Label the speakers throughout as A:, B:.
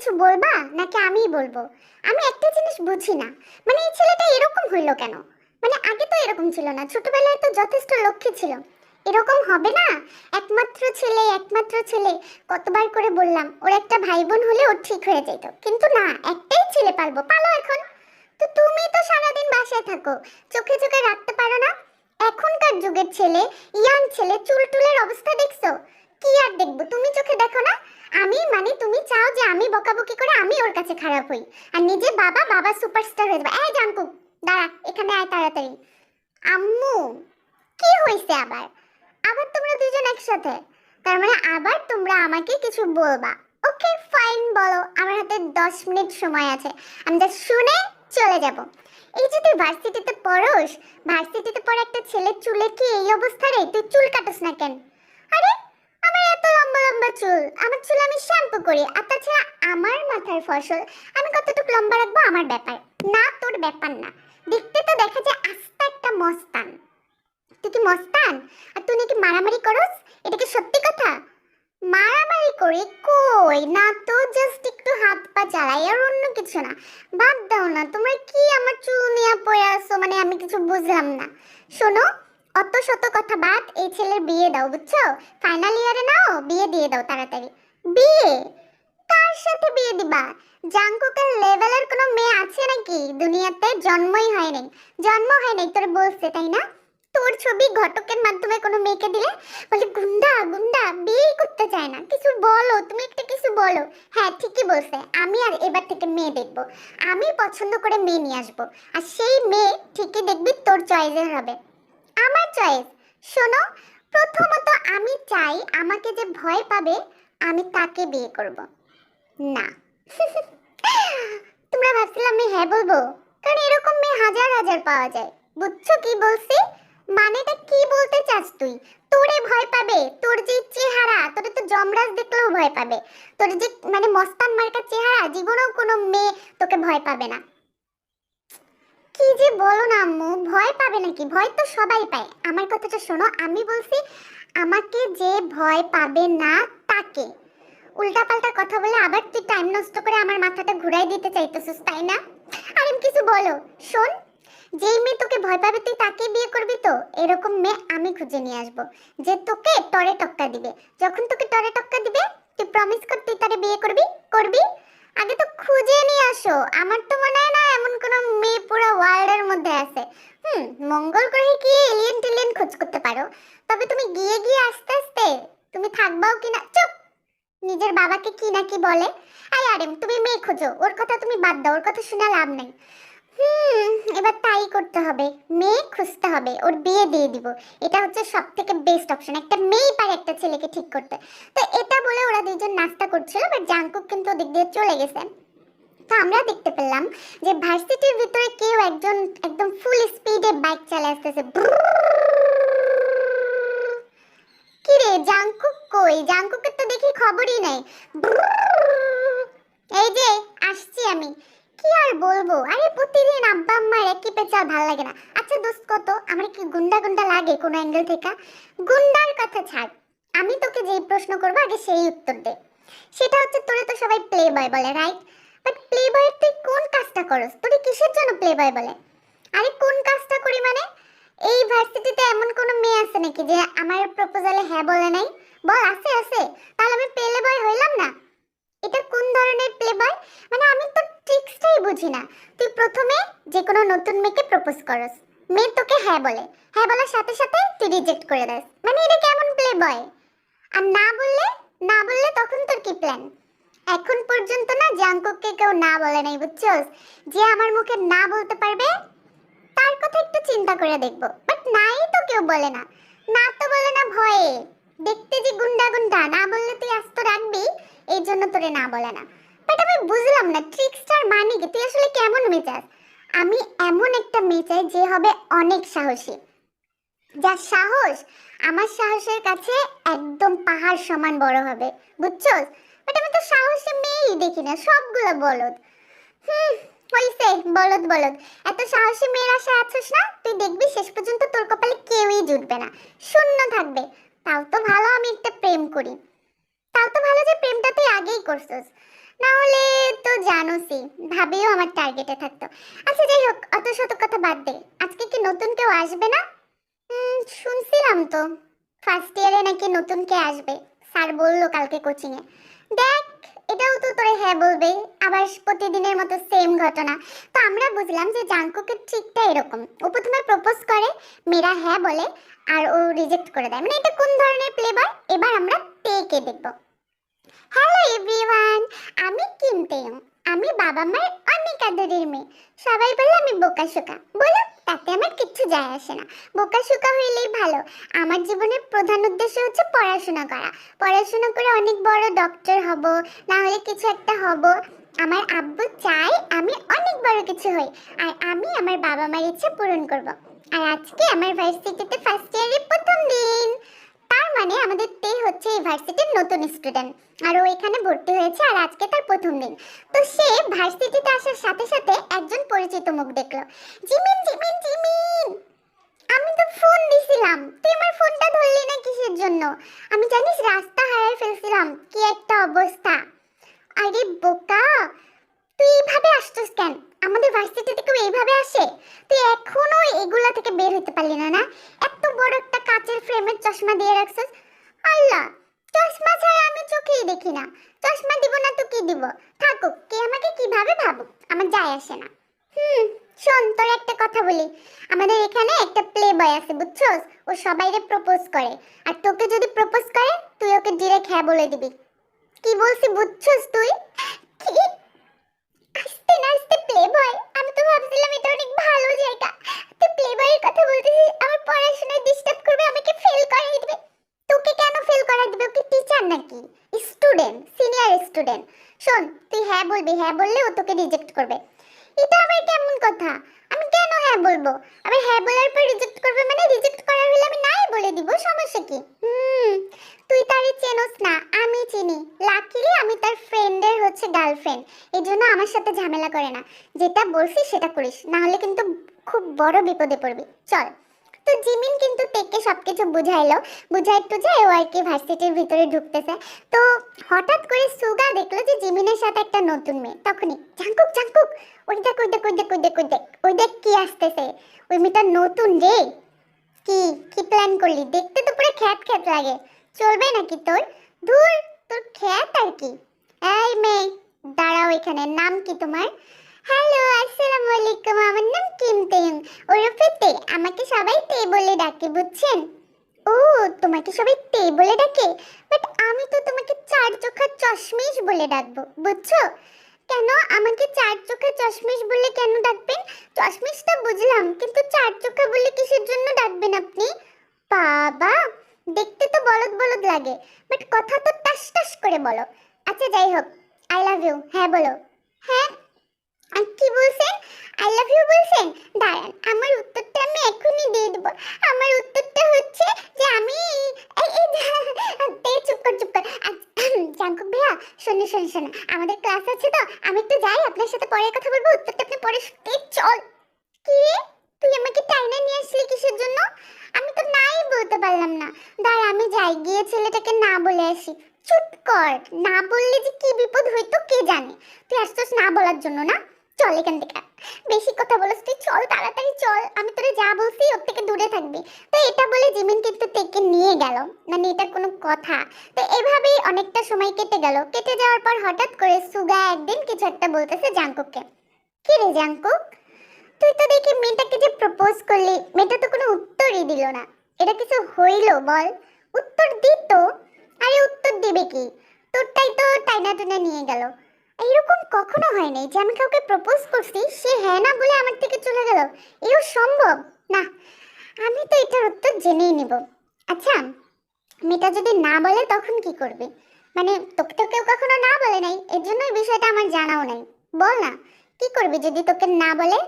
A: কিছু বলবা নাকি আমিই বলবো? আমি একটা জিনিস বুঝি না, মানে এই ছেলেটা এরকম হইলো কেন? মানে আগে তো এরকম ছিল না, ছোটবেলায় তো যথেষ্ট লক্ষ্মী ছিল। এরকম হবে না? একমাত্র ছেলে, একমাত্র ছেলে। কতবার করে বললাম ওর একটা ভাই বোন হলে ওর ঠিক হয়ে যেত, কিন্তু না, একটাই ছেলে পালবো, পালো এখন। তো তুমি তো সারাদিন বাসায় থাকো, চোখে চোখে রাখতে পারো না? এখনকার যুগের ছেলে, ইয়াং ছেলে, চুল টুলের অবস্থা দেখছো? কি আর দেখবো, তুমি চোখে দেখো না? আমি মানে তুমি চাও যে আমি বকাবকি করে আমি ওর কাছে খারাপ হই, আর নিজে বাবা বাবা সুপারস্টার হয়ে যাবে। এই জাঙ্কুক, দাঁড়া, এখানে আয় তাড়াতাড়ি। আম্মু, কি হয়েছে আবার? আবার তোমরা দুজন একসাথে? তার মানে আবার তোমরা আমাকে কিছু বলবা? ওকে ফাইন, বলো। আমার হাতে 10 মিনিট সময় আছে, আমি যা শুনে চলে যাব। এই যে তুই ভার্সিটিতে পড়োস, ভার্সিটিতে পড়ে একটা ছেলের চুলে কি এই অবস্থা রে? তুই চুল কাটস না কেন? আরে, আমার এত লম্বা লম্বা চুল, আমার চুল আমি শ্যাম্পু করি, আর তাছাড়া আমার মাথার ফসল, আমি কতটুকু লম্বা রাখবো আমার ব্যাপার না, তোর ব্যাপার না। দেখতে তো দেখা যায় আস্ত একটা মস্তান। তুই কি মস্তান? আর তুই নাকি মারামারি করস? এটা কি সত্যি কথা? মারামারি করি কই না তো, জাস্ট একটু হাত পা চালাই, আর অন্য কিছু না। বাদ দাও না, তোমরা কি আমার চুল নিয়ে পড়ে আসো, মানে আমি কিছু বুঝলাম না। শোনো, অত শত কথা বাদ, এই ছেলের বিয়ে দাও, বুঝছো? ফাইনাল ইয়ারে নাও, বিয়ে দিয়ে দাও তাড়াতাড়ি। বিয়ে? কার সাথে বিয়ে দিবা? জাঙ্কুকের লেভেলের কোনো মেয়ে আছে নাকি দুনিয়াতে? জন্মই হয় নাই, জন্ম হয় নাই তোর বলছে, তাই না? তোর ছবি ঘটকের মাধ্যমে কোনো মেয়েকে দিলে বলে গুন্ডা গুন্ডা, বিয়ে করতে চায় না। কিছু বলো, তুমি একটা কিছু বলো। হ্যাঁ ঠিকই বলছে, আমি আর এবার থেকে মেয়ে দেখবো, আমি পছন্দ করে মেয়ে নিয়ে আসবো, আর সেই মেয়ে ঠিকই দেখবি তোর চয়েসের হবে। আমার চয়েস? শোনো, প্রথমত আমি চাই আমাকে যে ভয় পাবে আমি তাকে বিয়ে করব না। তোমরা ভাবছিলাম আমি হ্যাঁ বলবো, কারণ এরকম মেয়ে হাজার হাজার পাওয়া যায়। বুঝছো কি বলছি? মানেটা কি বলতে চাস তুই? তোরে ভয় পাবে? তোর যে চেহারা, তোরে তো যমরাজ দেখলেও ভয় পাবে। তোর যে মানে মস্তান মার্কা চেহারা, জীবনেও কোনো মেয়ে তোকে ভয় পাবে না। কি যে বলো না আম্মু, ভয় পাবে নাকি? ভয় তো সবাই পায়। আমার কথাটা শোনো, আমি বলছি আমাকে যে ভয় পাবে না তাকে। উল্টাপাল্টা কথা বলে আবার তুই টাইম নষ্ট করে আমার মাথাটা ঘুরাই দিতে চাইতেছিস, তাই না? আর আমি কিছু বলো, শোন, যেই মেয়ে তোকে ভয় পাবে তুই তাকে বিয়ে করবি তো? এরকম মেয়ে আমি খুঁজে নিয়ে আসবো, যে তোকে টরে টক্কা দিবে। যখন তোকে টরে টক্কা দিবে তুই প্রমিস কর তুই তারে বিয়ে করবি। করবি? আগে তো খুঁজে নিয়ে আসো। আমার তো মনে হয় না এমন কোনো মেয়ে পুরো ওয়ার্ল্ডের মধ্যে আছে। মঙ্গল গ্রহে গিয়ে এলিয়েন টেলিয়েন খোঁজ করতে পারো, তবে তুমি গিয়ে গিয়ে আস্তে আস্তে তুমি থাকবাও কিনা। চুপ! নিজের বাবাকে কি না কি বলে। আই আরেম, তুমি মেয়ে খোঁজো, ওর কথা তুমি বাদ দাও, ওর কথা শুনে লাভ নাই। এবার তাই করতে হবে, মেয়ে খুঁজতে হবে, ওর বিয়ে দিয়ে দিব। এটা হচ্ছে সব থেকে বেস্ট অপশন, একটা মেয়ে পারে একটা ছেলেকে ঠিক করতে। তো এটা বলে ওরা দুইজন নাস্তা করছিল, বাট জাঙ্কুক কিন্তু ওদিক দিয়ে চলে গেছে। তো আমরা দেখতে পেলাম যে ভার্সিটির ভিতরে কেউ একজন একদম ফুল স্পিডে বাইক চালিয়ে আসতেছে। কি রে জাঙ্কুক কই? জাঙ্কুকের তো দেখি খবরই নাই। এই যে আসছি আমি। কি আর বলবো, আরে প্রতিদিন আব্বা আম্মার একই পেঁচা ভাল লাগে না। আচ্ছা দোস্ত, কত আমার কি গুন্ডা গুন্ডা লাগে কোনো অ্যাঙ্গেল থেকে? গুন্ডার কথা ছাড়, আমি তোকে যেই প্রশ্ন করবো আগে সেই উত্তর দে। সেটা হচ্ছে, তোরে তো সবাই প্লে বয় বলে, রাইট? বাট প্লে বয়ের তুই কোন কাজটা করস? তোরে কিসের জন্য প্লে বয় বলে? আরে কোন কাজটা করি মানে? এই ভার্সিটিতে এমন কোনো মেয়ে আছে নাকি যে আমার প্রপোজালে হ্যাঁ বলে নাই? বল, আছে আছে? তাহলে আমি প্লে বয় হইলাম না? এটা কোন ধরনের প্লে বয়? মানে আমি তো ট্রিক্সটাই বুঝি না। তুই প্রথমে যে কোনো নতুন মেয়েকে প্রপোজ করস, মেয়ে তোকে হ্যাঁ বলে, হ্যাঁ বলার সাথে সাথে তুই রিজেক্ট করে দিস, মানে এটা কেমন প্লে বয়? আর না বললে, না বললে তখন তোর কি প্ল্যান? এখন পর্যন্ত না জাঙ্কুককে কেউ না বলে নাই, বুঝছস? যে আমার মুখে না বলতে পারবে তার কথা একটু চিন্তা করে দেখবো, বাট নাই তো কেউ বলে না। না তো বলে না ভয়ে, দেখতে যে গুন্ডা গুন্ডা, না বললে তুই আস্ত রাখবি, এই জন্য তোরে না বলে না। বাট আমি বুঝলাম না ট্রিক্সটার মানে কি, তুই আসলে কেমন মেজাজ? আমি এমন একটা মেয়ে চাই যে হবে অনেক সাহসী, যার সাহস আমার সাহসের কাছে একদম পাহাড় সমান বড় হবে, বুঝছস? বাট আমি তো সাহসী মেয়েই দেখি না, সবগুলো বলদ। হইছে বলদ বলদ। এত সাহসী মেয়ের আশা আছিস না, তুই দেখবি শেষ পর্যন্ত তোর কপালে কেউই জুটবে না, শূন্য থাকবে। তাও তো ভালো আমি একটা প্রেম করি, তাও তো ভালো যে প্রেমটা তুই আগেই করছিস। না হলে তো জানোসই, ভাবিও আমার টার্গেটে থাকতো। আচ্ছা যাই হোক, অত শত কথা বাদ দে, আজকে কি নতুন কেউ আসবে না? শুনছিলাম তো ফার্স্ট ইয়ারে নাকি নতুন কে আসবে, স্যার বললো কালকে কোচিং এ। দেখ, এটাও তো তোরে হ্যাঁ বলবে, আবার প্রতিদিনের মতো সেম ঘটনা। তো আমরা বুঝলাম যে জাঙ্কুকের ট্রিকটা এরকম, ও প্রথমে প্রপোজ করে, মেয়েরা হ্যাঁ বলে, আর ও রিজেক্ট করে দেয়। মানে এটা কোন ধরনের প্লে বয়, এবার আমরা কে দেখবো। হ্যালো এভরিওয়ান, আমি কিম তেয়ং। আমি বাবা মায়ের অনেক আদরের মেয়ে। সবাই বলে আমি বোকাশোকা, বলো তাতে আমার কিচ্ছু যায় আসে না। বোকাশোকা হইলেই ভালো। আমার জীবনের প্রধান উদ্দেশ্য হচ্ছে পড়াশোনা করা। পড়াশোনা করে অনেক বড় ডক্টর হব, না হলে কিছু একটা হব। আমার আব্বু চায় আমি অনেক বড় কিছু হই, আর আমি আমার বাবা মায়ের ইচ্ছা পূরণ করব। আর আজকে আমার ভার্সিটিতে ফার্স্ট ইয়ারের প্রথম দিন। তার মানে আমাদের তে হচ্ছে এই ভার্সিটির নতুন স্টুডেন্ট, আর ও এখানে ভর্তি হয়েছে, আর আজকে তার প্রথম দিন। তো সে ভার্সিটিতে আসার সাথে সাথে একজন পরিচিত মুখ দেখলো। জিমিন জিমিন জিমিন, আমি তো ফোন দিছিলাম, তুই আমার ফোনটা ধরলি না কিসের জন্য? আমি জানিস রাস্তা হারিয়ে ফেলছিলাম, কি একটা অবস্থা। আরে বোকা, তুই এইভাবে আসছিস কেন? আমাদের ভার্সিটিতে কেউ এইভাবে আসে? তুই এখনো এগুলা থেকে বের হতে পারলি না? এত বড় একটা কাচের ফ্রেমের চশমা দিয়ে রাখছিস। আল্লাহ, চশমা ছাড়া আমি চোখেই দেখি না। চশমা দিব না তো কি দিব? থাকুক, কে আমাকে কিভাবে ভাবুক, আমার যায় আসে না। শোন, তোর একটা কথা বলি। আমাদের এখানে একটা প্লে বয় আছে, বুঝছস? ও সবাইরে প্রপোজ করে, আর তোকে যদি প্রপোজ করে তুই ওকে ডিরেক্ট হ্যাঁ বলে দিবি। কি বলছি বুঝছস তুই? কি? আস্তে না আস্তে প্লে বয়? আমি তো ভাবছিলাম এটা অনেক ভালো জায়গা। তুই প্লে বয়ের কথা বলতেছিস, আমার পড়াশোনায় ডিস্টার্ব করবে, আমাকে ফেল করাই দিবে। তোকে কেন ফেল করাই দিবে? ওকে টিচার নাকি? Student, senior student. শোন, তুই হ্যাঁ বলবি, হ্যাঁ বললে ও তোকে রিজেক্ট করবে। এটা আবার কেমন কথা? আমি কেন হ্যাঁ বলবো? আবার হ্যাঁ বলার পর রিজেক্ট করবে, মানে রিজেক্ট করার হলে আমি নাই বলে দিব, সমস্যা কি? তুই তারে চেনস না, আমি চিনি। লাকিলি আমি তার ফ্রেন্ডের হচ্ছে গার্লফ্রেন্ড, এই জন্য আমার সাথে ঝামেলা করে না। যেটা বলছি সেটা করিস, না হলে কিন্তু খুব বড় বিপদে পড়বি। চল। তো জিমিন কিন্তু তেকে সবকিছু বুঝাইলো, বুঝাই টুঝাই ও আর কি ভার্সিটির ভিতরে ঢুকতেছে। তো হঠাৎ করে সুগা দেখলো যে জিমিনের সাথে একটা নতুন মেয়ে। তখনই জাঙ্কুক জাঙ্কুক, ওই দেখ ওই দেখ ওই দেখ ওই দেখ ওই দেখ ওই দেখ কি আসতেছে। ওই মেয়েটা নতুন রে। কি কি প্ল্যান করলি? দেখতে তো পুরো খ্যাত খ্যাত লাগে, চলবে নাকি তোর? ধুর, তোর খ্যাত আর কি। এই মেয়ে, দাঁড়াও এখানে। নাম কি তোমার? হ্যালো, আসসালামু আলাইকুম, আমার নাম কিম তেয়ং, ওরফে তে। আমাকে সবাই তে বলে ডাকে, বুঝছেন? ও, তোমাকে সবাই তে বলে ডাকে? বাট আমি তো তোমাকে চার চোখা চশমিশ বলে ডাকবো, বুঝছো? কেন আমাকে চার চোখা চশমিশ বলে কেন ডাকবেন? চশমিশটা বুঝলাম, কিন্তু চার চোখা বলে কিসের জন্য ডাকবেন আপনি? বাবা, দেখতে তো বলদ বলদ লাগে, বাট কথা তো টাস টাস করে বলো। আচ্ছা যাই হোক, আই লাভ ইউ হ্যাঁ বলো। হ্যাঁ, আর কি বলছেন? আই লাভ ইউ বলছেন? দাঁড়ান, আমার উত্তরটা আমি এখনই দিয়ে দেবো। আমার উত্তরটা হচ্ছে যে আমি চুপ কর চুপ কর। জাঙ্কুক ভাইয়া, শোনো শোনো শোনো, আমাদের ক্লাস আছে তো, আমি একটু যাই, আপনার সাথে পরে কথা বলবো, উত্তরটা আপনি পরে চল। কি রে, তুই আমাকে টাইনা নিয়ে আসলি কিসের জন্য? আমি তো নাই বলতে পারলাম না। দাঁড়া, আমি যাই, গিয়ে ছেলেটাকে না বলে আসি। চুপ কর, না বললে যে কি বিপদ হইতো কে জানে। তুই আসছিস না বলার জন্য না? চল এখান থেকে, বেশি কথা বলছিস তুই, চল তাড়াতাড়ি চল, আমি তোরে যা বলছি ওর থেকে দূরে থাকবি। তো এটা বলে জিমিন কিন্তু তেকে নিয়ে গেল, মানে এটা কোনো কথা? তো এভাবেই অনেকটা সময় কেটে গেল। কেটে যাওয়ার পর হঠাৎ করে সুগা একদিন কিছু একটা বলতেছে জাঙ্কুককে। কি রে জাঙ্কুক, তুই তো দেখি মেয়েটাকে যে প্রপোজ করলি, মেয়েটা তো কোনো উত্তরই দিল না। এটা কিছু হইলো বল? উত্তর দিত। আরে উত্তর দিবে কি, তোরটাই তো টাইনা টুনা নিয়ে গেল। এইরকম কখনো হয় নাই যে আমি কাউকে প্রপোজ করছি, সে হ্যাঁ না বলে আমার থেকে চলে গেল। এও সম্ভব না। আমি তো এটার উত্তর জেনেই নিব। আচ্ছা, মেয়েটা যদি না বলে তখন কি করবি? মানে তোকে তো কেউ কখনো না বলে নাই, এর জন্য এই বিষয়টা আমার জানাও নাই। বল না, কি করবি যদি তোকে না বলে?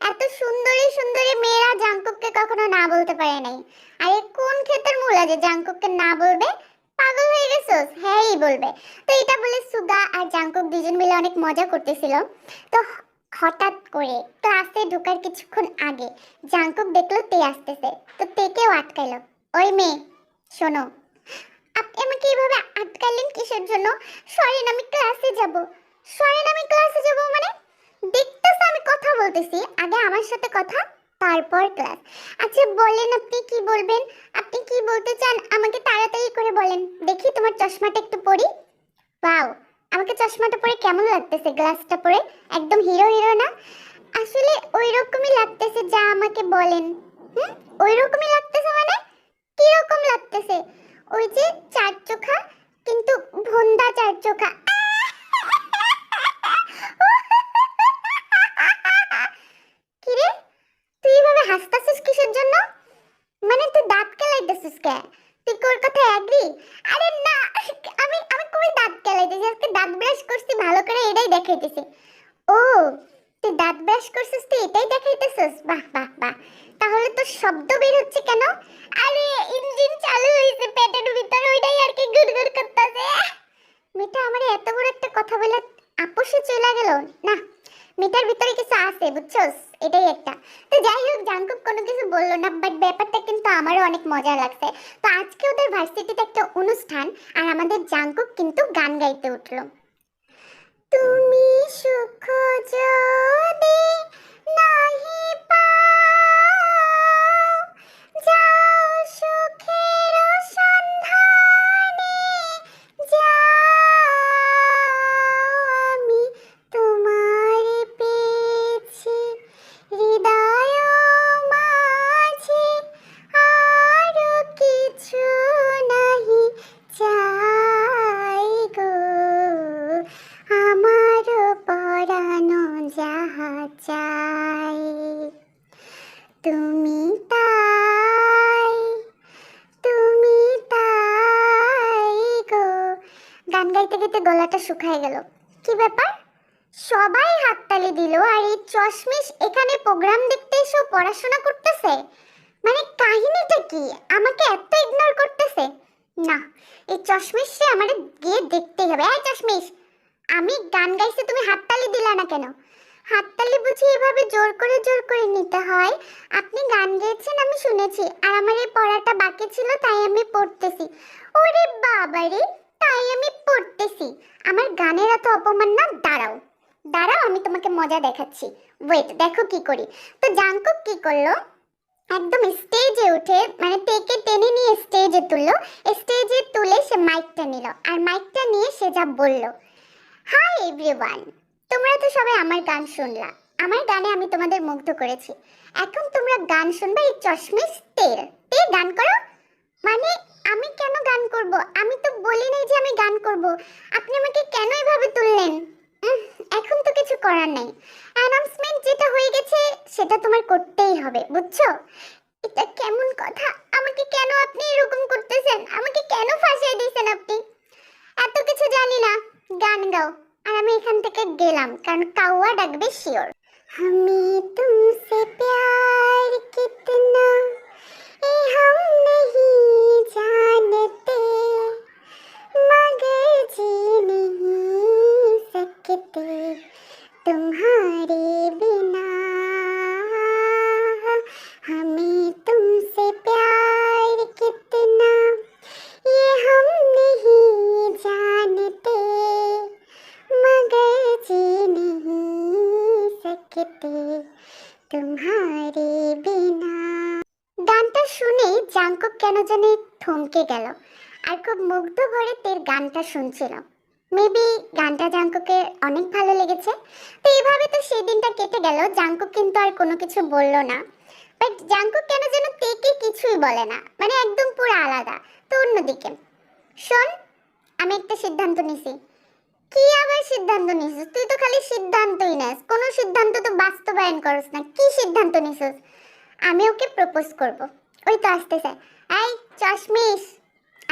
A: এত সুন্দরী সুন্দরী মেয়েরা জাঙ্কুককে কখনো না বলতে পারে নাই। আরে কোন ক্ষেতের মূলা যে জাঙ্কুককে না বলবে? পাগল হয়ে গেছস? হ্যাঁই বলবে। তো এটা বলে সুগা আর জাঙ্কুক দুজন মিলে অনেক মজা করতেছিল। তো হঠাৎ করে ক্লাসে ঢোকার কিছুক্ষণ আগে জাঙ্কুক দেখলো তে আসতেছে, তো তেকেও আটকাইলো। ওই মেয়ে, শোনো, আপনি আমাকে এইভাবে আটকালেন কিসের জন্য? সরেন, আমি ক্লাসে যাব। সরেন, আমি ক্লাসে যাব মানে? দেখতেছ আমি কথা বলতেছি, আগে আমার সাথে কথা, তারপর ক্লাস। আচ্ছা বলেন, আপনি কি বলবেন? আপনি কি বলতে চান আমাকে তাড়াতাড়ি করে বলেন। দেখি তোমার চশমাটা একটু পরি। ওয়াও, আমাকে চশমাটা পরে কেমন লাগতেছে? গ্লাসটা পরে একদম হিরো হিরো না? আসলে ওই রকমই লাগতেছে, যা আমাকে বলেন। হুম, ওই রকমই লাগতেছে মানে? কি রকম লাগতেছে? ওই যে চার চোখা, কিন্তু ভোন্দা চার চোখা। কি রে, তুই এভাবে হাসতাছিস কিসের জন্য? মানে তুই দাঁত কেলাইতেছিস কে? তুই কোর কথা এগ্রি? আরে না, আমি আমি কই দাঁত কেলাইতেছি? আজকে দাঁত ব্রাশ করছি ভালো করে, এটাই দেখাইতেছি। ও, তুই দাঁত ব্রাশ করছিস, তুই এটাই দেখাইতেছিস? বাহ বাহ বাহ। তাহলে তো শব্দ বের হচ্ছে কেন? আরে ইঞ্জিন চালু হইছে পেটের ভিতরে, ওইটাই আর কি গুড়গুড় করতেছে। মেয়েটা আমার এত বড় একটা কথা বলে আপোষে চলে গেল না। মেয়েটার ভিতরে কিছু আছে বুঝছস, এটাই একটা। তো যাই হোক, জাঙ্কুক কোনো কিছু বললো না, বাট ব্যাপারটা কিন্তু আমারও অনেক মজা লাগছে। তো আজকে ওদের ভার্সিটিতে একটা অনুষ্ঠান, আর আমাদের জাঙ্কুক কিন্তু গান গাইতে উঠলো। তুমি সুখ যদি নাহি পাও, যাও সুখের সন্ধানে, যাও আমি তোমারে পেয়েছি হৃদয় মাঝে, আরো কিছু নাহি চাই গো, আমার পরানো যাহা চাই তুমি তাই, তুমি তাই গো। গান গাইতে গাইতে গলাটা শুকায় গেল। কি ব্যাপার, সবাই হাততালি দিল, আর এই চশমিশ এখানে প্রোগ্রাম দেখতে এসে পড়াশোনা করতেছে? মানে কাহিনীটা কি? আমাকে এত ইগনোর করতেছে? না, এই চশমিশে আমারে গিয়ে দেখতেই হবে। এই চশমিশ, আমি গান গাইছি, তুমি হাততালি দিলা না কেন? হাততালি বুঝি এভাবে জোর করে নিতে হয়? আপনি গান গেয়েছেন আমি শুনেছি, আর আমার এই পড়াটা বাকি ছিল, তাই আমি পড়তেছি। ওরে বাবারে, তাই আমি পড়তেছি? আমার গানের এত অপমান না? দাঁড়াও দাঁড়াও, আমি তোমাকে মজা দেখাচ্ছি। ওয়েট, দেখো কি করি। তো জাঙ্কুক কি করলো, একদম স্টেজে উঠে, মানে তেকে টেনে নিয়ে স্টেজে তুললো। স্টেজে তুলে সে মাইকটা নিল, আর মাইকটা নিয়ে সে যা বলল, হাই এভরিওয়ান, তোমরা তো সবাই আমার গান শুনলা, আমার গানে আমি তোমাদের মুগ্ধ করেছি। এখন তোমরা গান শুনবে এই চশমিশ তেল। তে গান করো মানে? আমি কেন গান করব? আমি তো বলি নাই যে আমি গান করব। আপনি আমাকে কেন এভাবে তুললেন? এখন তো কিছু করার নেই, অ্যানাউন্সমেন্ট যেটা হয়ে গেছে সেটা তোমার করতেই হবে, বুঝছো? এটা কেমন কথা? আমাকে কেন আপনি এরকম করতেছেন? আমাকে কেন ফাঁসিয়ে দিয়েছেন আপনি? এত কিছু জানি না, গান গাও। আর আমি এখান থেকে গেলাম, কারণ কাউয়া ডাকবে শিওর। আমি তুমসে প্যার কিতনা ये हम नहीं जानते, मगर जी नहीं सकते तुम्हारे बिना, हमें तुमसे प्यार कितना ये हम नहीं जानते, मगर जी नहीं सकते तुम्हारे बिना। গানটা শুনে জাঙ্কুক কেন জানি থমকে গেল, আর খুব মুগ্ধ ভরে তের গানটা শুনছিল। মেবি গানটা জাঙ্কুকের অনেক ভালো লেগেছে। তো এইভাবে তো সেই দিনটা কেটে গেল, জাঙ্কুক কিন্তু আর কোনো কিছু বলল না। বাট জাঙ্কুক কেন যেন তেকে কিছুই বলে না, মানে একদম পুরো আলাদা। তো অন্যদিকে শোন, আমি একটা সিদ্ধান্ত নিছি। কি আবার সিদ্ধান্ত নিছিস? তুই তো খালি সিদ্ধান্তই নেস, কোনো সিদ্ধান্ত তো বাস্তবায়ন করস না। কি সিদ্ধান্ত নিছিস? আমি ওকে প্রপোজ করব। ওই তো আসতেছে। এই চশমিশ,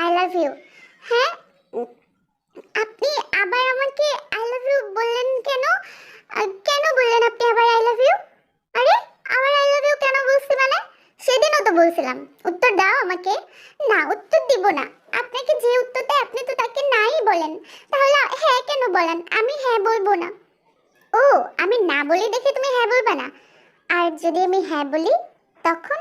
A: আই লাভ ইউ। হ্যাঁ, আপনি আবার আমাকে আই লাভ ইউ বললেন কেন? কেন বললেন আপনি আবার আই লাভ ইউ? আরে আবার আই লাভ ইউ কেন বলছি মানে? সেদিনও তো বলছিলাম। উত্তর দাও আমাকে। না, উত্তর দিব না। আপনাকে যে উত্তর দেয় আপনি তো তাকে নাই বলেন। তাহলে হ্যাঁ কেন বলেন? আমি হ্যাঁ বলবো না। ও, আমি না বলি দেখে তুমি হ্যাঁ বলবে না? আর যদি আমি হ্যাঁ বলি তখন?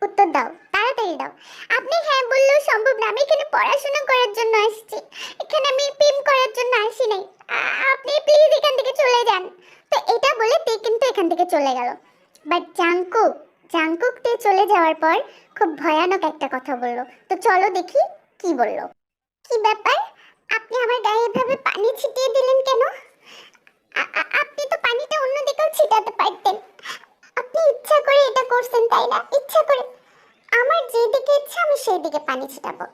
A: উত্তর দাও তাড়াতাড়ি। তাড়াতাড়ি দাও। আপনি হ্যাঁ বললেও সম্ভব না, আমি এখানে পড়াশোনা করার জন্য আসছি, এখানে আমি প্রেম করার জন্য আসি নাই। আপনি প্লিজ এখান থেকে চলে যান। তো এটা বলে তে কিন্তু এখান থেকে চলে গেল। বাট জাংকুক, জাংকুক তে চলে যাওয়ার পর খুব ভয়ানক একটা কথা বলল। তো চলো দেখি কি বলল। কি ব্যাপার, আপনি আমার গায়ে এভাবে পানি ছিটিয়ে দিলেন কেন? আপনি তো পানিটা অন্য দিকেও ছিটাতে পারতেন। আপনি ইচ্ছা করে এটা করছেন তাই না? ইচ্ছা করে? আমার যেদিকে ইচ্ছা আমি সেই দিকে পানি ছিটাবো।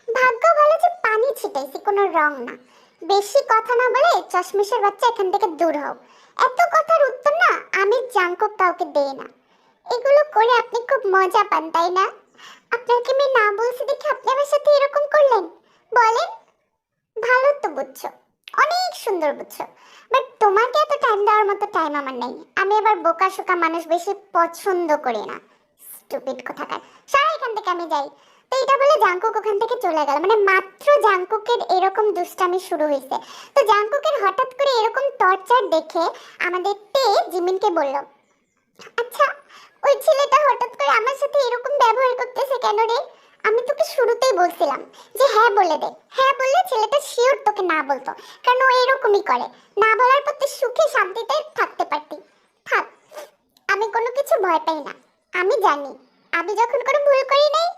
A: ভাগ্য ভালো যে পানি ছিটাইছি, কোনো রং না। বেশি কথা না বলে চশমিশের বাচ্চা এখান থেকে দূর হও। এত কথার উত্তর না আমি জাংকুক কাউকে দেই না। এগুলো করে আপনি খুব মজা পান তাই না? আপনাকে আমি না বলছি দেখে আপনি আমার সাথে এরকম করলেন? বলেন। ভালো তো বুঝছো, অনেক সুন্দর বুঝছো, বাট তোমাকে এত টাইম দেওয়ার মতো টাইম আমার নেই। আমি আবার বোকা শোকা মানুষ বেশি পছন্দ করি না। স্টুপিড কোথাকার, সারা এখান থেকে আমি যাই। তো এটা বলে জাংকুক ওখান থেকে চলে গেল। মানে মাত্র জাংকুকের এরকম দুষ্টামি শুরু হয়েছে, তো জাংকুকের হঠাৎ করে এরকম টর্চার দেখে আমাদের তে জিমিনকে বলল, আচ্ছা ওই ছেলেটা হঠাৎ করে আমার সাথে এরকম ব্যবহার করতেছে কেন রে? আমি তোকে শুরুতেই বলছিলাম যে হ্যাঁ বলে দে, হ্যাঁ বললে ছেলেটা শিওর তোকে না বলতো, কারণ ও এরকমই করে। না বলার পর তুই সুখে শান্তিতে থাকতে পারতি। থাক, আমি কোনো কিছু ভয় পাই না। আমি জানি আমি যখন কোনো ভুল করি নাই,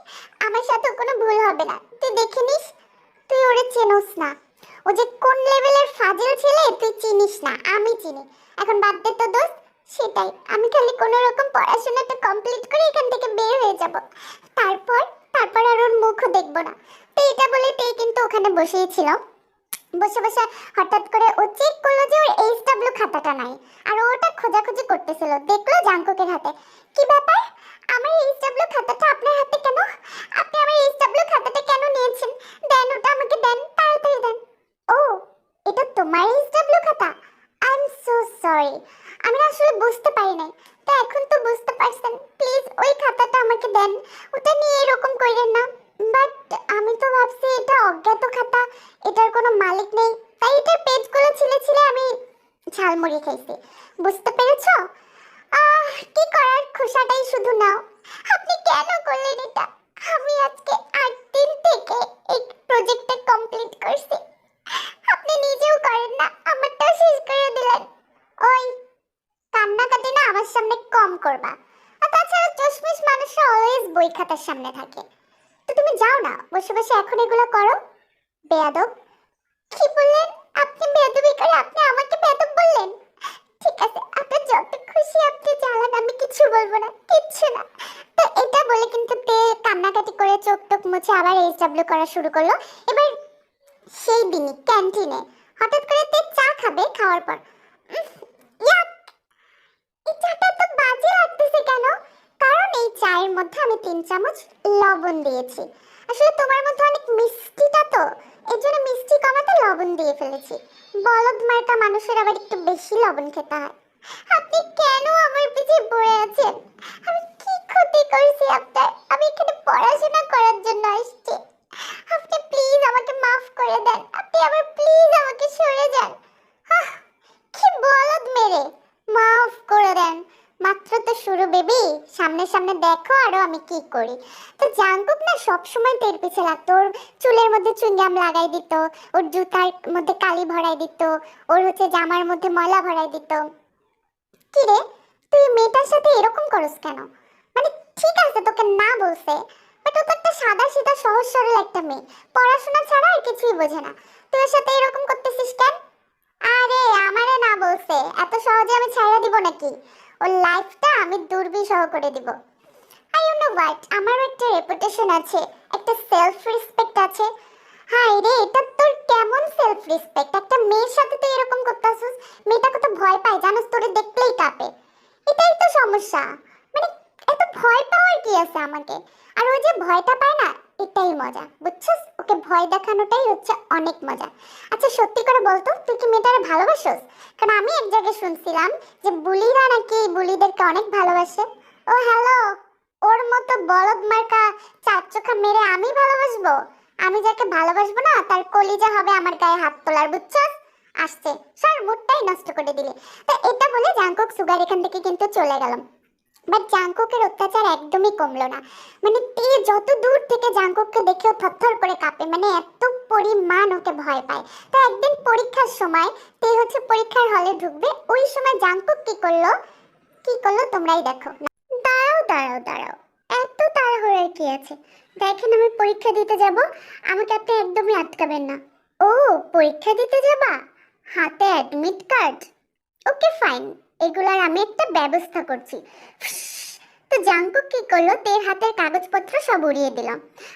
A: আমার সাথে কোনো ভুল হবে না। তুই দেখে নিস, তুই ওরে চেনোস না। ও যে কোন লেভেলের ফাজিল ছেলে তুই চিনিস না, আমি চিনি। এখন বাদ দে তো দোস্ত, সেটাই আমি খালি কোনো রকম পড়াশোনাটা কমপ্লিট করে এখান থেকে বের হয়ে যাব, তারপর তারপর আর ওর মুখও দেখবো না। তো এটা বলে তেই কিন্তু ওখানে বসেই ছিল। বসে বসে হঠাৎ করে ও চেক করলো যে ওর এইচডব্লিউ খাতাটা নাই, আর ওটা খোঁজাখুঁজি করতেছিল। দেখলো জাংকুকের হাতে। কি ব্যাপার, আমার এইচডব্লিউ খাতাটা আপনার হাতে কেন? আপনি আমার এইচডব্লিউ খাতাটা কেন নিয়েছেন? দেন ওটা আমাকে, দেন তাড়াতাড়ি দেন। ও, এটা তোমার এইচডব্লিউ খাতা? আই এম সো সরি, আমি আসলে বুঝতে পারি নাই। তো এখন তো বুঝতে পারছেন, প্লিজ ওই খাতাটা আমাকে দেন, ওটা নিয়ে এরকম করেন না। বাট আমি তো ভাবছি এটা অজ্ঞাত খাতা, এটার কোনো মালিক নেই, তাই এটার পেজগুলো ছিলে ছিলে আমি ঝালমুড়ি খাইছি। বুঝতে পেরেছো? কি করার, খোসাটাই শুধু নাও। আপনি কেন করলেন এটা? আমি আজকে 8 দিন থেকে এই প্রজেক্টটা কমপ্লিট করছি, আপনি নিজেও করেন না, আমারটাও শেষ করে দিলেন। ওই কান্নাকাটি না আমার সামনে কম করবা। আর তাছাড়া চশমিশ মানুষরা অলওয়েজ বই খাতার সামনে থাকে। তো তুমি যাও না, বসে বসে এখন এগুলো করো। বেয়াদব। কি বললেন আপনি? বেয়াদবি করে আপনি আমাকে বেয়াদব বললেন? ঠিক আছে, আপনার যত খুশি আপনি জ্বালান, আমি কিছু বলবো না, কিচ্ছু না। তো এটা বলে কিন্তু তে কান্নাকাটি করে চোখ টোক মুছে আবার এইচডব্লিউ করা শুরু করলো। এবার সেই দিনই ক্যান্টিনে হঠাৎ করে তে চা খাবে, খাওয়ার পর ইয়াক, এই চাটা তো বাজে লাগতেছে কেন? কারণ এই চায়ের মধ্যে আমি 3 চামচ লবণ দিয়েছি। আসলে তোমার মধ্যে অনেক মিষ্টিটা, তো এর জন্য মিষ্টি কমাতে লবণ দিয়ে ফেলেছি। বলদ মার্কা মানুষের আবার একটু বেশি লবণ খেতে হয়। আপনি কেন আমার পিছে পড়ে আছেন? আমি কি ক্ষতি করেছি আপনার? আমি এখানে পড়াশোনা করার জন্য আসছি। আপনি প্লিজ আমাকে মাফ করে দেন, আপনি আবার প্লিজ আমাকে সরে যান। কি বলদ মেরে, মাফ করে দেন। মাত্র তো শুরু বেবি, সামনে সামনে দেখো আরো আমি কি করি। তো জাংকুক না সবসময় টের পিছে লাগতো, ওর চুলের মধ্যে চুইংগাম লাগাই দিত, ওর জুতার মধ্যে কালি ভরাই দিত, ওর হচ্ছে জামার মধ্যে ময়লা ভরাই দিত। কি রে, তুই মেয়েটার সাথে এরকম করস কেন? মানে ঠিক আছে তোকে না বলছে, বাট ও তো একটা সাদা সিধা সহজ সরল একটা মেয়ে, পড়াশোনা ছাড়া আর কিছুই বোঝে না। তুই ওর সাথে এরকম করতেছিস কেন? আরে আমারে না বলছে, এত সহজে আমি ছাইড়া দিব নাকি? ওর লাইফটা আমি দুর্বিষহ করে দিব। আই ইউ নো হোয়াট, আমার একটা রেপুটেশন আছে, একটা সেলফ রেসপেক্ট আছে। হাই রে, এটা তোর কেমন সেলফ রেসপেক্ট? একটা মেয়ের সাথে তুই এরকম করতেছিস? মেয়েটা কত ভয় পায় জানোস, তোরে দেখলেই কাঁপে। এটাই তো সমস্যা। মানে এত ভয় পাওয়ার কি আছে আমাকে? আর ওই যে ভয়টা পায় না, এটাই মজা, বুঝছস? ওকে ভয় দেখানোটাই হচ্ছে অনেক মজা। আচ্ছা সত্যি করে বলতো, তুই কি মেয়েটারে ভালোবাসোস? কারণ আমি এক জায়গায় শুনছিলাম যে বুলিরা নাকি বুলিদেরকে অনেক ভালোবাসে। ও হ্যালো, ওর মতো বলদ মার্কা চার চোখা মেরে আমি ভালোবাসবো? আমি যাকে ভালোবাসবো না তার কলিজা হবে আমার গায়ে হাত তোলার, বুঝছস? আসছে, সর মুডটাই নষ্ট করে দিলে। তো এটা বলে জাংকুক সুগার এখান থেকে কিন্তু চলে গেল। বাট জাংকুকের অত্যাচার একদমই কমলো না। মানে তে যত দূর থেকে জাংকুককে দেখেও থরথর করে কাঁপে, মানে এত পরিমাণ ওকে ভয় পায়। তো একদিন পরীক্ষার সময় তে হচ্ছে পরীক্ষার হলে ঢুকবে, ওই সময় জাংকুক কি করলো তোমরাই দেখো। দাঁড়াও দাঁড়াও দাঁড়াও, এত তাড়াহুড়ার কি আছে? দেখেন আমি পরীক্ষা দিতে যাব, আমাকে আপনি একদমই আটকাবেন না। ও, পরীক্ষা দিতে যাবা? হাতে অ্যাডমিট কার্ড? ওকে ফাইন, এগুলার আমি একটা ব্যবস্থা করছি। তো জাংকুক কি করলো, তের হাতের কাগজপত্র সব উড়িয়ে দিল।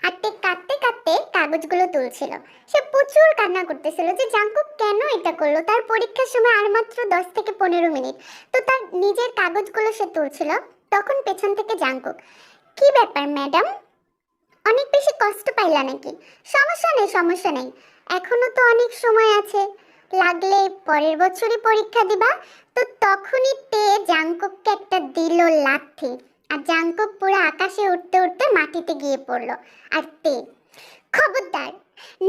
A: আর তে কাঁদতে কাঁদতে কাগজগুলো তুলছিল। সে প্রচুর কান্না করতেছিল যে জাংকুক কেন এটা করলো। তার পরীক্ষার সময় আর মাত্র 10 থেকে 15 মিনিট। তো তার নিজের কাগজগুলো সে তুলছিল, তখন পেছন থেকে জাংকুক, কি ব্যাপার ম্যাডাম, অনেক বেশি কষ্ট পাইলা নাকি? সমস্যা নেই সমস্যা নেই, এখনো তো অনেক সময় আছে, লাগলে পরের বছরই পরীক্ষা দিবা। তো তখনই তে জাংকুককে একটা দিল লাথি, আর জাংকুক পুরো আকাশে উঠতে উঠতে মাটিতে গিয়ে পড়লো। আর তে, খবরদার,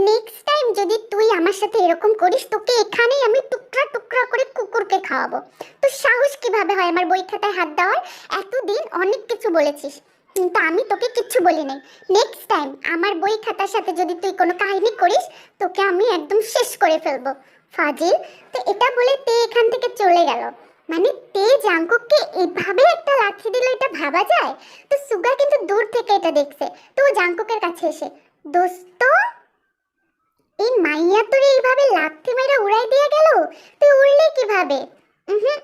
A: নেক্সট টাইম যদি তুই আমার সাথে এরকম করিস, তোকে এখানেই আমি টুকরা টুকরা করে কুকুরকে খাওয়াবো। তো সাহস কিভাবে হয় আমার বই খাতায় হাত দেওয়ার? এতদিন অনেক কিছু বলেছিস, কিন্তু আমি তোকে কিচ্ছু বলি নাই। নেক্সট টাইম আমার বই খাতার সাথে যদি তুই কোনো কাহিনী করিস, তোকে আমি একদম শেষ করে ফেলবো, ফাজিল। তো এটা বলে তে এখান থেকে চলে গেল। মানে তে জাংকুককে এভাবে একটা লাথি দিল, এটা ভাবা যায়? তো সুগা কিন্তু দূর থেকে এটা দেখছে। তো ও জাংকুকের কাছে এসে, দোস্ত, এই মাইয়া তোর এইভাবে লাথি মেরে উড়াই দিয়ে গেল, তুই উড়লি কিভাবে? হুম,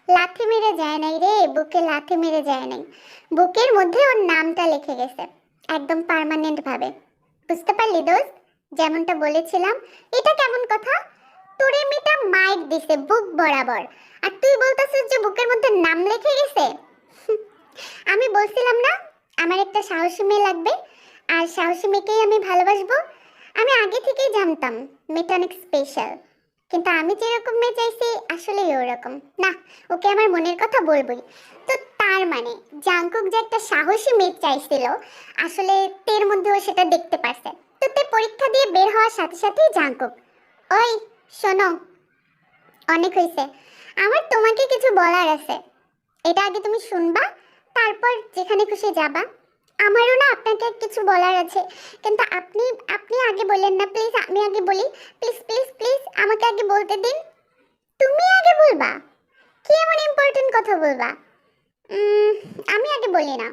A: লাথি মেরে যায় নাই রে, বুকে লাথি মেরে যায় নাই, বুকের মধ্যে ওর নামটা লিখে গেছে একদম পার্মানেন্ট ভাবে। বুঝতে পারলি দোস্ত, যেমনটা বলেছিলাম। এটা কেমন কথা? তোরে মেয়েটা মাইর দিছে বুক বরাবর, আর তুই বলতেছিস যে বুকের মধ্যে নাম লিখে গেছে? আমি বলছিলাম না আমার একটা সাহসী মেয়ে লাগবে, আর সাহসী মেয়েকেই আমি ভালোবাসবো। আমি আগে থেকেই জানতাম মেয়েটা অনেক স্পেশাল, কিন্তু আমি যেরকম মেয়ে চাইছি আসলেই ওরকম না। ওকে আমার মনের কথা বলবই। তো তার মানে জাংকুক যে একটা সাহসী মেয়ে চাইছিল, আসলে তের মধ্যেও সেটা দেখতে পারছে। তো তে পরীক্ষা দিয়ে বের হওয়ার সাথে সাথেই জাংকুক, ওই শোনো, অনেক হয়েছে, আমার তোমাকে কিছু বলার আছে। এটা আগে তুমি শুনবা, তারপর যেখানে খুশি যাবা। আমারও না আপনাকে কিছু বলার আছে, কিন্তু আপনি আপনি আগে বলেন না প্লিজ, আমি আগে বলি। প্লিজ প্লিজ প্লিজ আমাকে আগে বলতে দিন। তুমি আগে বলবা? কি এমন ইম্পর্টেন্ট কথা বলবা? আমি আগে বলি না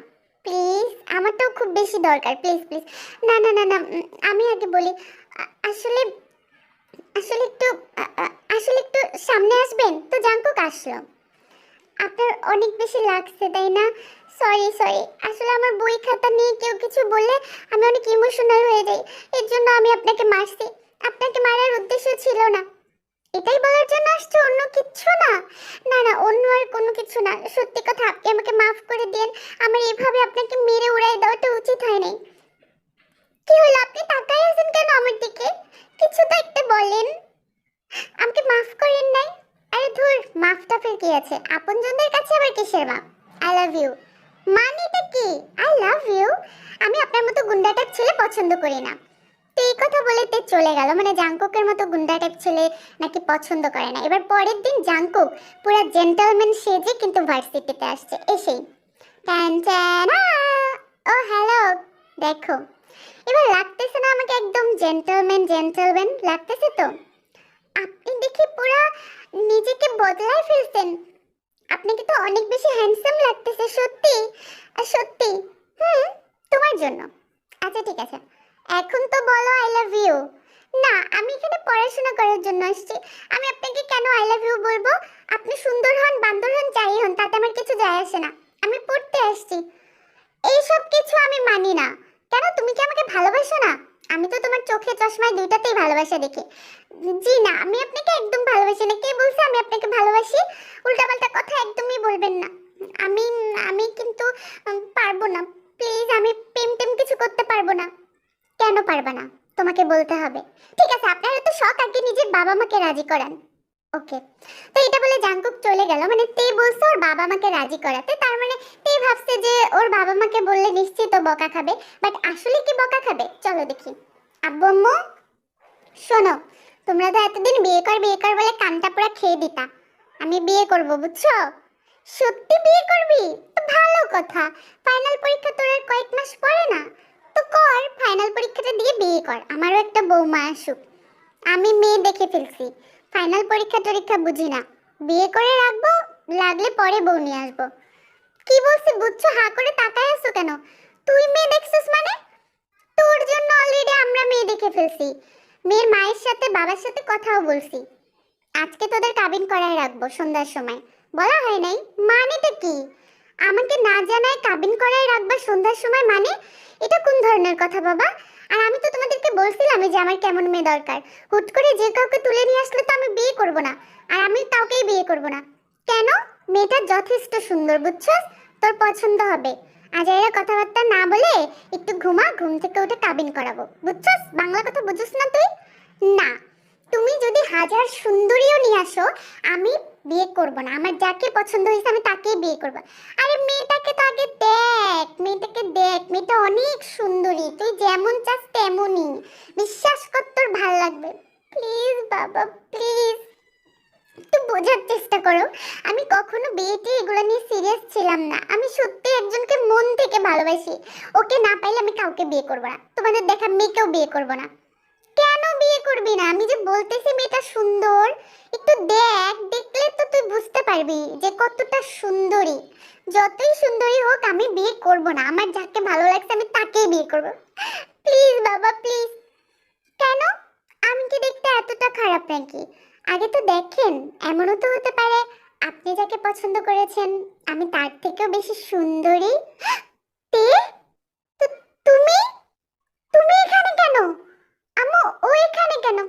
A: প্লিজ, আমারটাও খুব বেশি দরকার, প্লিজ প্লিজ। না না না না, আমি আগে বলি। আসলে আসলে একটু আসলে একটু সামনে আসবেন? তো জাংকুক আসলো। আপনার অনেক বেশি লাগছে তাই না? সরি সরি, আসলে আমার বই খাতা নিয়ে কেউ কিছু বললে আমি অনেক ইমোশনাল হয়ে যাই, এর জন্য আমি আপনাকে মারছি। আপনাকে মারার উদ্দেশ্য ছিল না। এটাই বলার জন্য আসছে, অন্য কিচ্ছু না? না না, অন্য আর কোনো কিছু না, সত্যি কথা, আপনি আমাকে মাফ করে দিন। আমার এভাবে আপনাকে মেরে উড়াই দেওয়াটা উচিত হয় নাই। কি হলো, আপনি তাকাই আছেন কেন আমার দিকে? কিছু তো একটা বলেন। আমাকে মাফ করেন নাই? আরে ধুর, মাফটা ফের কি আছে, আপনজনদের কাছে আবার কিসের মাফ? আই লাভ ইউ মানেটা কি? I love you? আমি আপনার মতো গুন্ডা টাইপ ছেলে পছন্দ করি না। তো এই কথা বলে তে চলে গেল। মানে জাংকুকের মতো গুন্ডা টাইপ ছেলে নাকি পছন্দ করে না। এবার পরের দিন জাংকুক পুরো জেন্টলম্যান সেজে কিন্তু ভার্সিটিতে আসছে। এসেই ট্যান ট্যান, ও হ্যালো, দেখো এবার লাগতেছে না আমাকে একদম জেন্টলম্যান জেন্টলম্যান লাগতেছে তো? আপনি দেখি পুরো নিজেকে বদলায় ফেলছেন, আপনাকে তো অনেক বেশি হ্যান্ডসাম লাগতেছে সত্যি সত্যি। তোমার জন্য। আচ্ছা ঠিক আছে, এখন তো বলো আই লাভ ইউ। না, আমি এখানে পড়াশোনা করার জন্য আসছি, আমি আপনাকে কেন আই লাভ ইউ বলবো? আপনি সুন্দর হন বান্দর হন যাই হন, তাতে আমার কিছু যায় আসে না, আমি পড়তে আসছি। এইসব কিছু আমি মানি না। কেন, তুমি কি আমাকে ভালোবাসো না? আমি তো তোমার চোখে চশমায় দুইটাতেই ভালোবাসা দেখি। জি না, আমি আপনাকে একদম ভালোবাসি না। কে বলছে আমি আপনাকে ভালোবাসি? উল্টাপাল্টা কথা একদমই বলবেন না। আমি আমি কিন্তু পারবো না, প্লিজ, আমি প্রেম টেম কিছু করতে পারবো না। কেন পারবা না? তোমাকে বলতে হবে। ঠিক আছে, আপনারা তো শখ, আগে নিজের বাবা মাকে রাজি করান। ওকে। তো এটা বলে জাংকুক চলে গেল। মানে তে বলছে ওর বাবা মাকে রাজি করাতে, তার মানে তে ভাবছে যে ওর বাবা মাকে বললে নিশ্চিত ও বকা খাবে। বাট আসলে কি বকা খাবে, চলো দেখি। আব্বু আম্মু শোনো, তোমরা তো এতদিন বিয়ে কর বলে কানটা পুরো খেয়ে দিতা। আমি বিয়ে করব, বুঝছো? সত্যি বিয়ে করবি? তো কথা, ফাইনাল পরীক্ষা তোর আর কয়েক মাস পরে না, তো কর ফাইনাল পরীক্ষাটা দিয়ে বিয়ে কর, আমারও একটা বৌমা আসুক। আমি মেয়ে দেখে ফেলছি, ফাইনাল পরীক্ষা টরীক্ষা বুঝি না, বিয়ে করে রাখবো, লাগলে পরে বউ নিয়ে আসবো। কি বলছি বুঝছো? হা করে তাকায় আছো কেন? তুই মেয়ে দেখছিস মানে? তোর জন্য অলরেডি আমরা মেয়ে দেখে ফেলছি, মেয়ের মায়ের সাথে বাবার সাথে কথাও বলছি। আজকে তোদের কাবিন করায় রাখবো সন্ধ্যার সময়। বলা হয় নাই? মানেটা কি? আমাকে না জানায় কাবিন করায় রাখবা সন্ধ্যার সময় মানে? এটা কোন ধরনের কথা বাবা? আর আমি তো তোমাদেরকে বলছিলাম যে আমার কেমন মেয়ে দরকার। হুট করে যে কাউকে তুলে নিয়ে আসলে তো আমি বিয়ে করব না, আর আমি কাউকেই বিয়ে করব না। কেন? মেয়েটা যথেষ্ট সুন্দর, বুঝছস? তোর পছন্দ হবে। আজাইরা কথাবার্তা না বলে একটু ঘুমা, ঘুম থেকে উঠে কাবিন করাবো, বুঝছস? বাংলা কথা বুঝছস না তুই? না, তুমি যদি হাজার সুন্দরীও নিয়ে আসো, আমি বিয়ে করব না। আমার যাকে পছন্দ হয়েছে আমি তাকেই বিয়ে করব। আরে মেয়েটাকে তো আগে দেখ, মেয়েটাকে দেখ, মেয়েটা অনেক সুন্দরী, তুই যেমন চাস তেমনই। বিশ্বাস কর তোর ভালো লাগবে। প্লিজ বাবা প্লিজ, একটু বোঝার চেষ্টা করো। আমি কখনো বিয়েতে এগুলো নিয়ে সিরিয়াস ছিলাম না। আমি সত্যি একজনকে মন থেকে ভালোবাসি, ওকে না পাইলে আমি কাউকে বিয়ে করব না। তোমাদের দেখা মেয়েকেও বিয়ে করব না। কেন বিয়ে করবি না? আমি যে বলতেছি মেয়েটা সুন্দর, একটু দেখ, দেখলে তো তুই বুঝতে পারবি যে কতটা সুন্দরী। যতই সুন্দরী হোক আমি বিয়ে করব না, আমার যাকে ভালো লাগছে আমি তাকেই বিয়ে করব। প্লিজ বাবা প্লিজ। কেন? আমি কি দেখতে এতটা খারাপ নাকি? আগে তো দেখেন, এমনও তো হতে পারে আপনি যাকে পছন্দ করেছেন আমি তার থেকেও বেশি সুন্দরী। তে তো তুমি তুমি এখানে কেন? আম্মু ও এখানে কেন?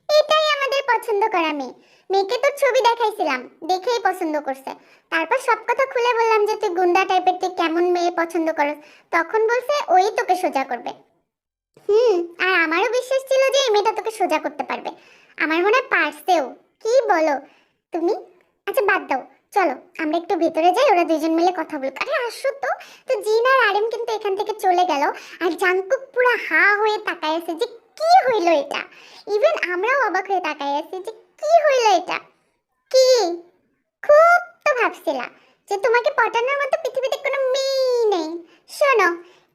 A: এটাই আমাদের পছন্দ করা মেয়ে। মেয়েকে তোর ছবি দেখাইছিলাম, দেখেই পছন্দ করছে। তারপর সব কথা খুলে বললাম যে তুই গুন্ডা টাইপের, তুই কেমন মেয়ে পছন্দ করস। তখন বলছে ওই তোকে সোজা করবে। আর আমারও বিশ্বাস ছিল যে এই মেয়েটা তোকে সোজা করতে পারবে। আমার মনে হয় পারছেও। কি বলো তুমি? আচ্ছা বাদ দাও, চলো আমরা একটু ভেতরে যাই, ওরা দুইজন মিলে কথা বলুক। আরে আসো তো। তো জিন আর আরেম কিন্তু এখান থেকে চলে গেল, আর জাংকুক পুরো হা হয়ে তাকায় আছে যে কি হইলো এটা। ইভেন আমরাও অবাক হয়ে তাকায় আছি যে কি হইলো এটা। কি? খুব তো ভাবছিলা যে তোমাকে পটানোর মতো পৃথিবীতে কোনো মেয়ে নেই। শোনো,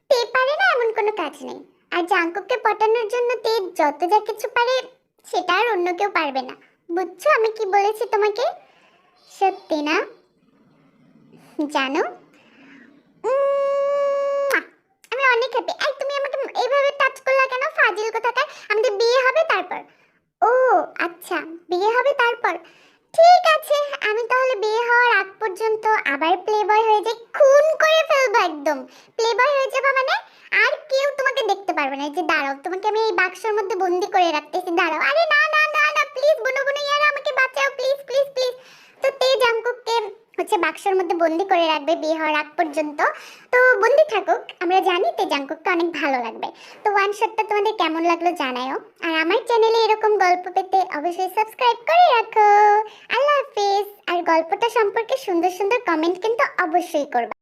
A: তে পারে না এমন কোনো কাজ নেই। আর জাংকুককে পটানোর জন্য তে যত যা কিছু পারে সেটা আর অন্য কেউ পারবে না। বুঝছো আমি কি বলেছি তোমাকে? সত্যি না? জানো, আমি অনেক হ্যাপি। এই তুমি আমাকে এইভাবে টাচ করলা কেন? ফাজিল কোথাকার। আমাদের বিয়ে হবে তারপর? ও আচ্ছা, বিয়ে হবে তারপর। ঠিক আছে, আমি তাহলে বিয়ে হওয়ার আগ পর্যন্ত আবার প্লেবয় হয়ে যাই, খুন করে ফেলবো একদম। প্লেবয় হয়ে যাবা মানে আর কেউ তোমাকে দেখতে পারবে না। এই যে দাঁড়াও, তোমাকে আমি এই বাক্সের মধ্যে বন্দি করে রাখতেছি, দাঁড়াও। আরে না না না না, প্লিজ বুনু বুনু ইয়ারা আমাকে বাঁচাও, প্লিজ প্লিজ প্লিজ। তো তে জাংকুককে হচ্ছে বাক্সের মধ্যে বন্দি করে রাখবে বিয়ে হওয়ার আগ পর্যন্ত। তো বন্দি থাকুক, আমরা জানি তে জাংকুককে অনেক ভালো লাগবে। তো ওয়ান শটটা তোমাদের কেমন লাগলো জানাও। আর আমার চ্যানেলে এরকম গল্প পেতে অবশ্যই সাবস্ক্রাইব করে রাখো। আল্লাহ হাফেজ। আর গল্পটা সম্পর্কে সুন্দর সুন্দর কমেন্ট কিন্তু অবশ্যই করবে।